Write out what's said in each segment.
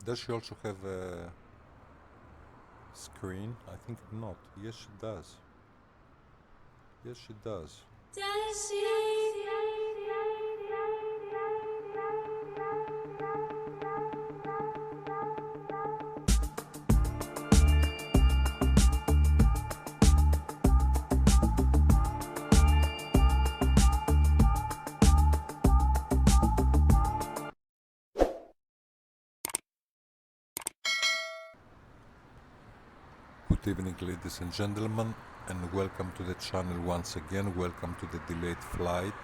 Does she also have a screen? I think not. Yes, she does. Yes, she does. Good evening, ladies and gentlemen, and welcome to the channel once again. Welcome to the delayed flight.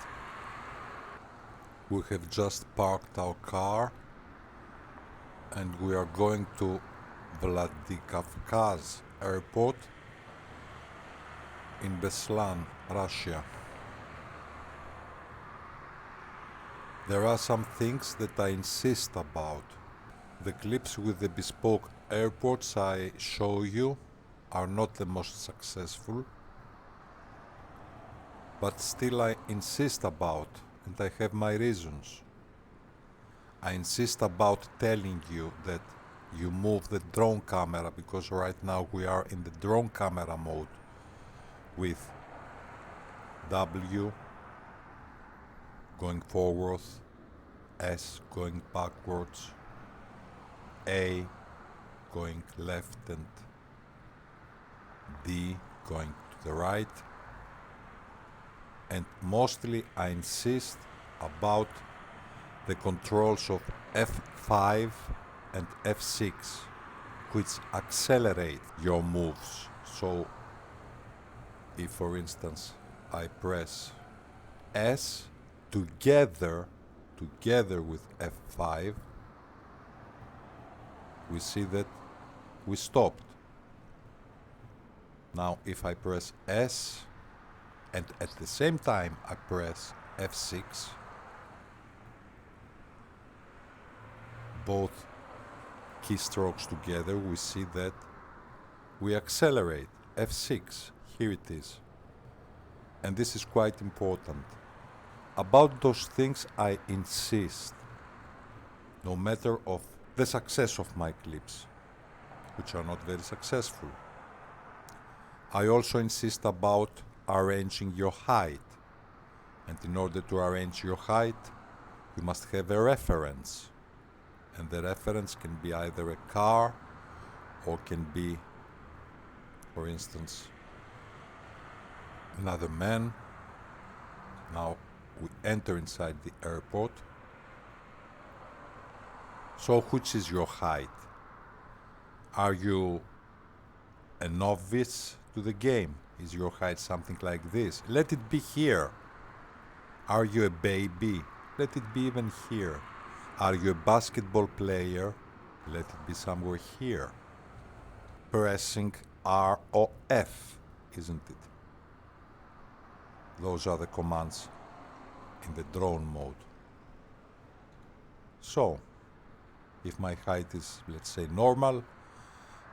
We have just parked our car and we are going to Vladikavkaz Airport in Beslan, Russia. There are some things that I insist about. The clips with the bespoke airports I show you are not the most successful, but still I insist about, and I have my reasons. I insist about telling you that you move the drone camera, because right now we are in the drone camera mode with W going forward, S going backwards, A going left, and D going to the right. And mostly I insist about the controls of F5 and F6, which accelerate your moves. So if, for instance, I press S together with F5, we see that we stopped. Now if I press S and at the same time I press F6, both keystrokes together, we see that we accelerate. F6, here it is. And this is quite important. About those things I insist, no matter of the success of my clips, which are not very successful. I also insist about arranging your height. And in order to arrange your height, you must have a reference. And the reference can be either a car or can be, for instance, another man. Now we enter inside the airport. So which is your height? Are you a novice to the game? Is your height something like this? Let it be here. Are you a baby? Let it be even here. Are you a basketball player? Let it be somewhere here. Pressing R or F, isn't it? Those are the commands in the drone mode. So, if my height is, let's say, normal,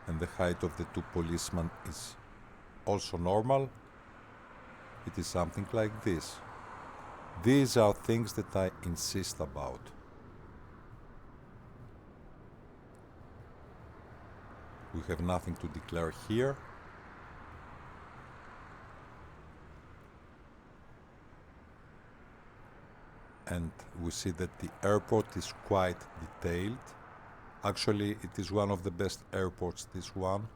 and the height of the two policemen is also normal, it is something like this. These are things that I insist about. We have nothing to declare here. And we see that the airport is quite detailed. Actually, it is one of the best airports, this one.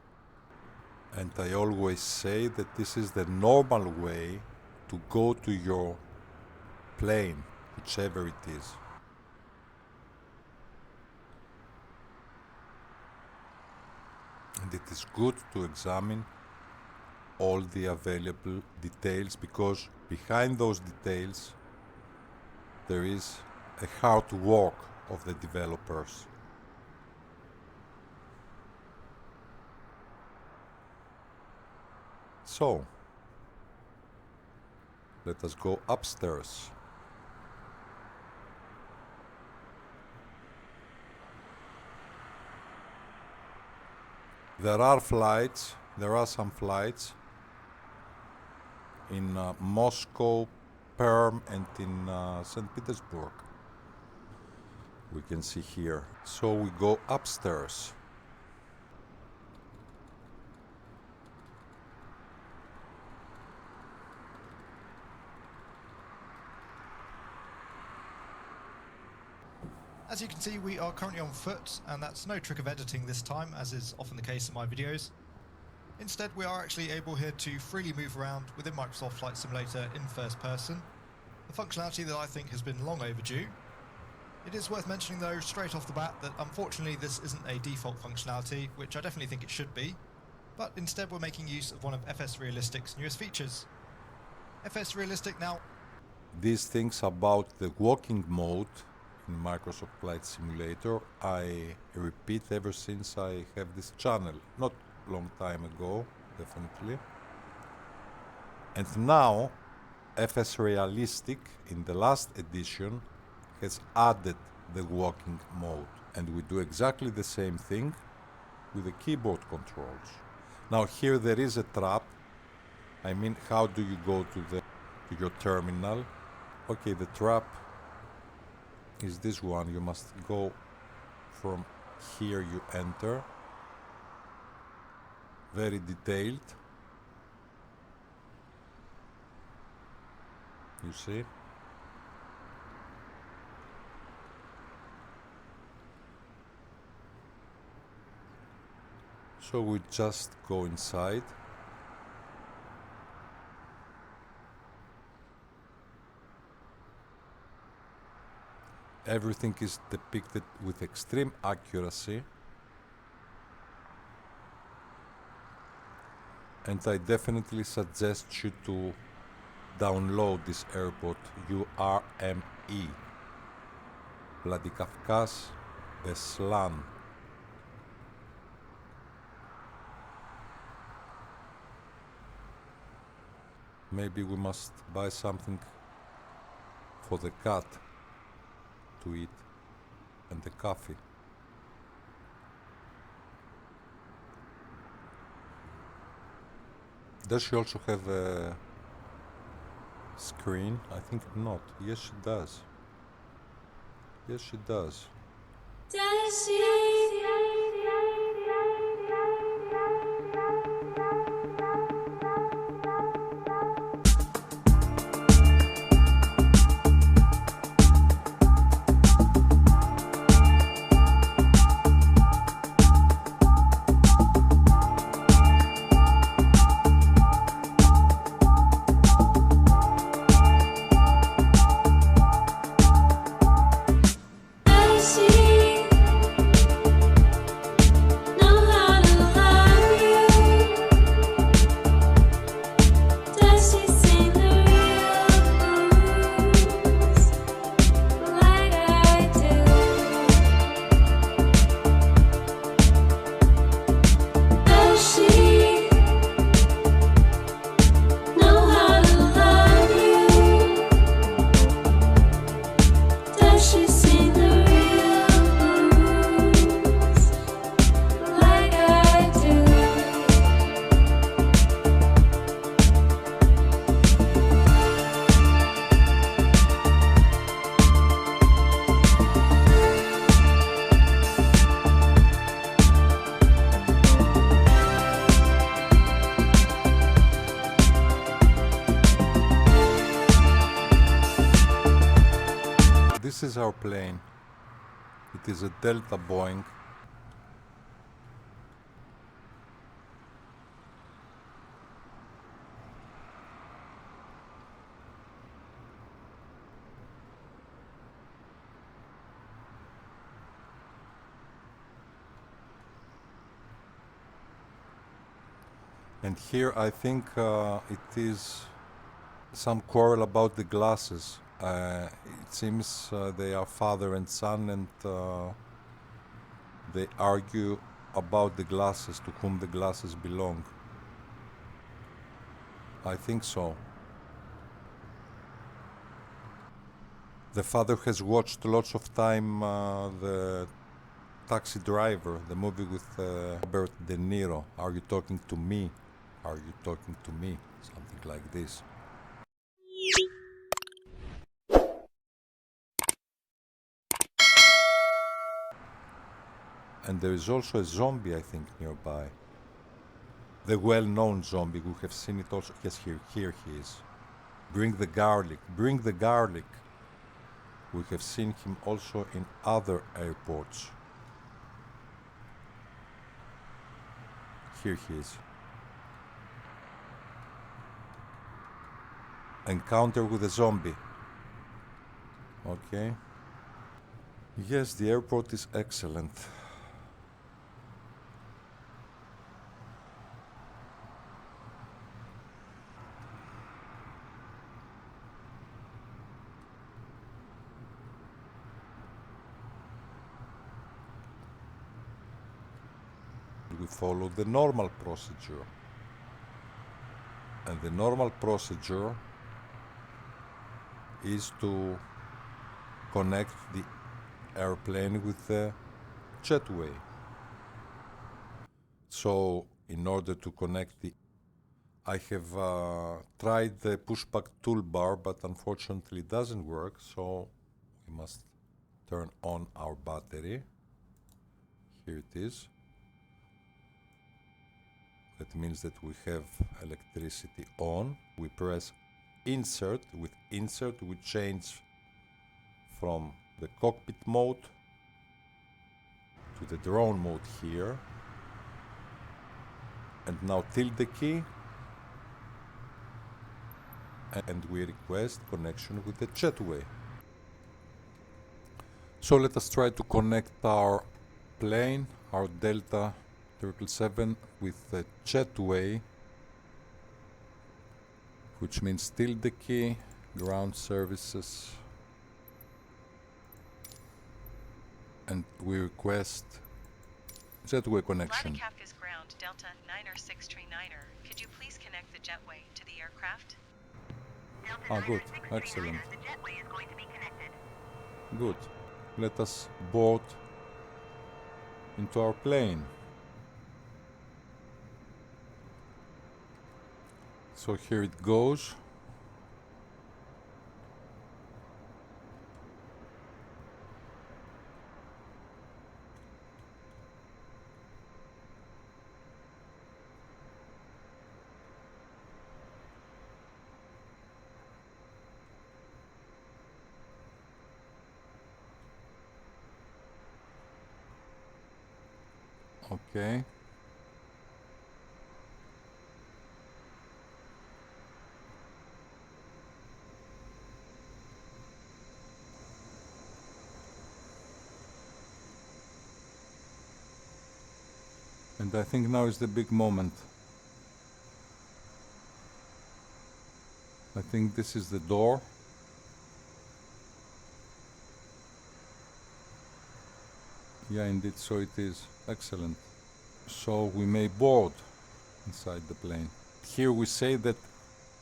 And I always say that this is the normal way to go to your plane, whichever it is. And it is good to examine all the available details, because behind those details there is a hard work of the developers. So, let us go upstairs. There are some flights in Moscow, Perm, and in St. Petersburg. we can see here. So we go upstairs. As you can see, we are currently on foot, and that's no trick of editing this time, as is often the case in my videos. Instead, we are actually able here to freely move around within Microsoft Flight Simulator in first person, a functionality that I think has been long overdue. It is worth mentioning though, straight off the bat, that unfortunately this isn't a default functionality, which I definitely think it should be, but instead we're making use of one of FS Realistic's newest features. FS Realistic now... These things about the walking mode in Microsoft Flight Simulator, I repeat ever since I have this channel, not long time ago, definitely. And now, FS Realistic, in the last edition, has added the walking mode. And we do exactly the same thing with the keyboard controls. Now here there is a trap. I mean, how do you go to your terminal? Okay, the trap is this one. You must go from here, you enter. Very detailed. You see? So we just go inside. Everything is depicted with extreme accuracy. And I definitely suggest you to download this airport, URMO, Vladikavkaz Bеслън. Maybe we must buy something for the cat to eat and the coffee. Does she also have a screen? I think not. Yes, she does. Yes, she does. This is our plane. It is a Delta Boeing. And here I think it is some quarrel about the glasses. It seems they are father and son, and they argue about the glasses, to whom the glasses belong. I think so. The father has watched lots of time the Taxi Driver, the movie with Robert De Niro. Are you talking to me? Are you talking to me? Something like this. And there is also a zombie, I think, nearby. The well-known zombie, we have seen it also. Yes, here he is. Bring the garlic, bring the garlic. We have seen him also in other airports. Here he is. Encounter with a zombie. Okay. Yes, the airport is excellent. We follow the normal procedure. And the normal procedure is to connect the airplane with the jetway. So in order to connect I have tried the pushback toolbar, but unfortunately it doesn't work, so we must turn on our battery. Here it is. That means that we have electricity on. We press insert. With insert we change from the cockpit mode to the drone mode here. And now tilt the key and we request connection with the jetway. So let us try to connect our plane, our Delta 777, with the jetway, which means tilt the key, ground services, and we request jetway connection. Vladikavkaz ground Delta 96339er. Could you please connect the jetway to the aircraft? Good. Excellent. The jetway is going to be connected. Good. Let us board into our plane. So here it goes. Okay. And I think now is the big moment. I think this is the door. Yeah, indeed, so it is. Excellent. So we may board inside the plane. Here we say that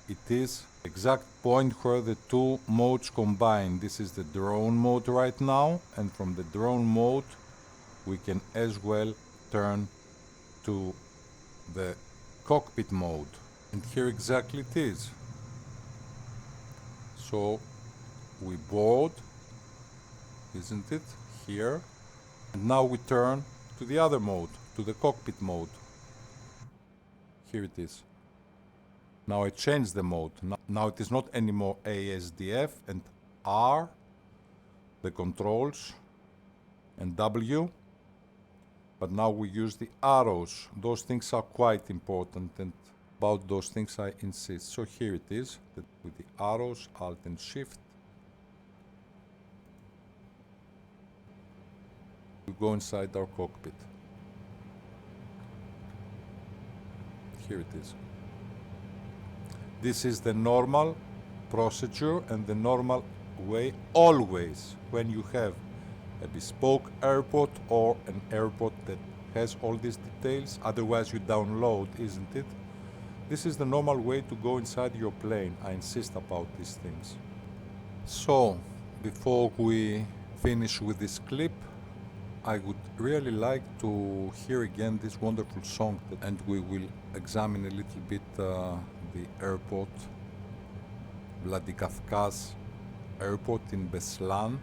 it is exact point where the two modes combine. This is the drone mode right now, and from the drone mode we can as well turn to the cockpit mode. And here exactly it is. So we board, isn't it? Here. And now we turn to the other mode, to the cockpit mode. Here it is. Now I changed the mode. Now it is not anymore ASDF and R, the controls, and W, but now we use the arrows. Those things are quite important, and about those things I insist. So here it is, with the arrows, Alt and Shift. We go inside our cockpit. Here it is. This is the normal procedure and the normal way always when you have a bespoke airport or an airport that has all these details. Otherwise you download, isn't it? This is the normal way to go inside your plane. I insist about these things. So, before we finish with this clip, I would really like to hear again this wonderful song, and we will examine a little bit the airport, Vladikavkaz Airport in Beslan.